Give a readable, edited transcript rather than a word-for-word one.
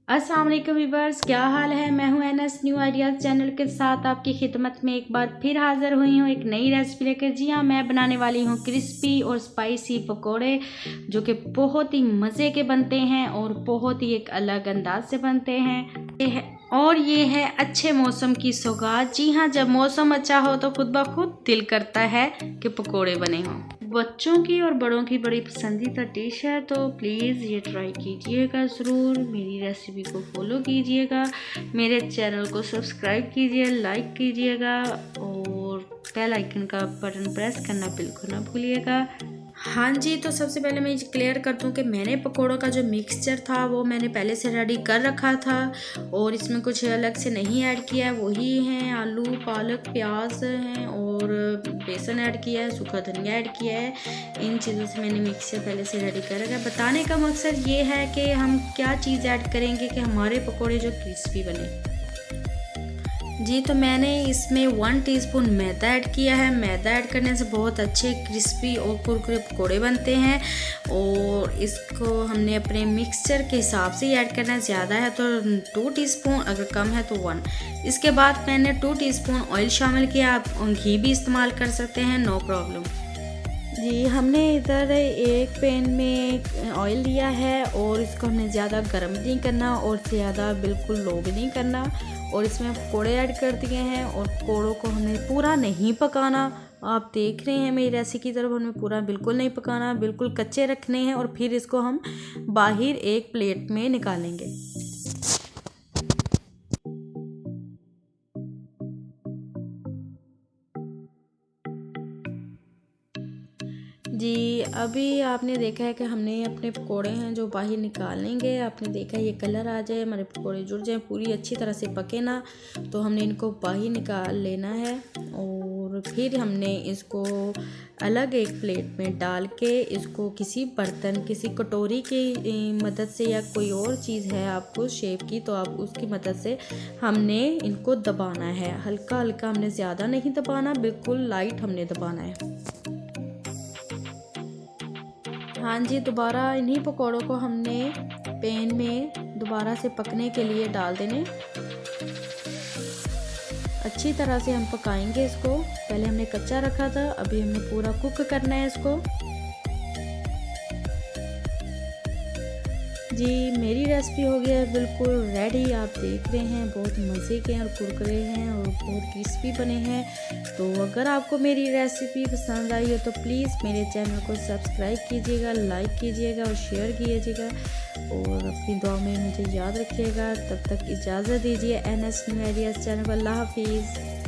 अस्सलाम वालेकुम व्यूअर्स, क्या हाल है। मैं हूं एनएस न्यू आइडियाज़ चैनल के साथ आपकी खिदमत में एक बार फिर हाज़िर हुई हूं एक नई रेसिपी लेकर। जी हां, मैं बनाने वाली हूं क्रिस्पी और स्पाइसी पकोड़े, जो कि बहुत ही मज़े के बनते हैं और बहुत ही एक अलग अंदाज से बनते हैं। ये है अच्छे मौसम की सौगात। जी हाँ, जब मौसम अच्छा हो तो खुद ब खुद दिल करता है कि पकोड़े बने हों। बच्चों की और बड़ों की बड़ी पसंदीदा डिश है, तो प्लीज़ ये ट्राई कीजिएगा ज़रूर। मेरी रेसिपी को फॉलो कीजिएगा, मेरे चैनल को सब्सक्राइब कीजिए, लाइक कीजिएगा और बेल आइकन का बटन प्रेस करना बिल्कुल ना भूलिएगा। हाँ जी, तो सबसे पहले मैं ये क्लियर कर दूँ कि मैंने पकोड़ों का जो मिक्सचर था वो मैंने पहले से रेडी कर रखा था और इसमें कुछ अलग से नहीं ऐड किया है। वही हैं आलू, पालक, प्याज हैं और बेसन ऐड किया है, सूखा धनिया ऐड किया है। इन चीज़ों से मैंने मिक्सचर पहले से रेडी कर रखा है। बताने का मकसद ये है कि हम क्या चीज़ ऐड करेंगे कि हमारे पकोड़े जो क्रिस्पी बने। जी, तो मैंने इसमें 1 टीस्पून मैदा ऐड किया है। मैदा ऐड करने से बहुत अच्छे क्रिस्पी और कुरकुरे पकोड़े बनते हैं और इसको हमने अपने मिक्सचर के हिसाब से ही ऐड करना है। ज़्यादा है तो 2 टीस्पून, अगर कम है तो 1। इसके बाद मैंने 2 टीस्पून ऑयल शामिल किया। आप घी भी इस्तेमाल कर सकते हैं, नो प्रॉब्लम। जी, हमने इधर एक पैन में ऑयल लिया है और इसको हमने ज़्यादा गर्म नहीं करना और ज़्यादा बिल्कुल लो भी नहीं करना और इसमें पकोड़े ऐड कर दिए हैं और पकोड़ों को हमें पूरा नहीं पकाना। आप देख रहे हैं मेरी रेसिपी की तरफ, हमें पूरा बिल्कुल नहीं पकाना, बिल्कुल कच्चे रखने हैं और फिर इसको हम बाहर एक प्लेट में निकालेंगे। जी, अभी आपने देखा है कि हमने अपने पकोड़े हैं जो बाहर निकाल लेंगे। आपने देखा है ये कलर आ जाए, हमारे पकोड़े जुड़ जाए, पूरी अच्छी तरह से पके ना, तो हमने इनको बाहर निकाल लेना है और फिर हमने इसको अलग एक प्लेट में डाल के इसको किसी बर्तन, किसी कटोरी की मदद से या कोई और चीज़ है आपको शेप की, तो आप उसकी मदद से हमने इनको दबाना है। हल्का हल्का, हमने ज़्यादा नहीं दबाना, बिल्कुल लाइट हमने दबाना है। हाँ जी, दोबारा इन्हीं पकौड़ों को हमने पैन में दोबारा से पकने के लिए डाल देने। अच्छी तरह से हम पकाएंगे इसको। पहले हमने कच्चा रखा था, अभी हमने पूरा कुक करना है इसको। जी, मेरी रेसिपी हो गया है बिल्कुल रेडी। आप देख रहे हैं बहुत मज़े के और कुरकुरे हैं और बहुत क्रिस्पी बने हैं। तो अगर आपको मेरी रेसिपी पसंद आई हो तो प्लीज़ मेरे चैनल को सब्सक्राइब कीजिएगा, लाइक कीजिएगा और शेयर कीजिएगा और अपनी दुआ में मुझे याद रखिएगा। तब तक इजाज़त दीजिए। एनएस न्यू आइडियाज़ चैनल को अल्लाह हाफिज़।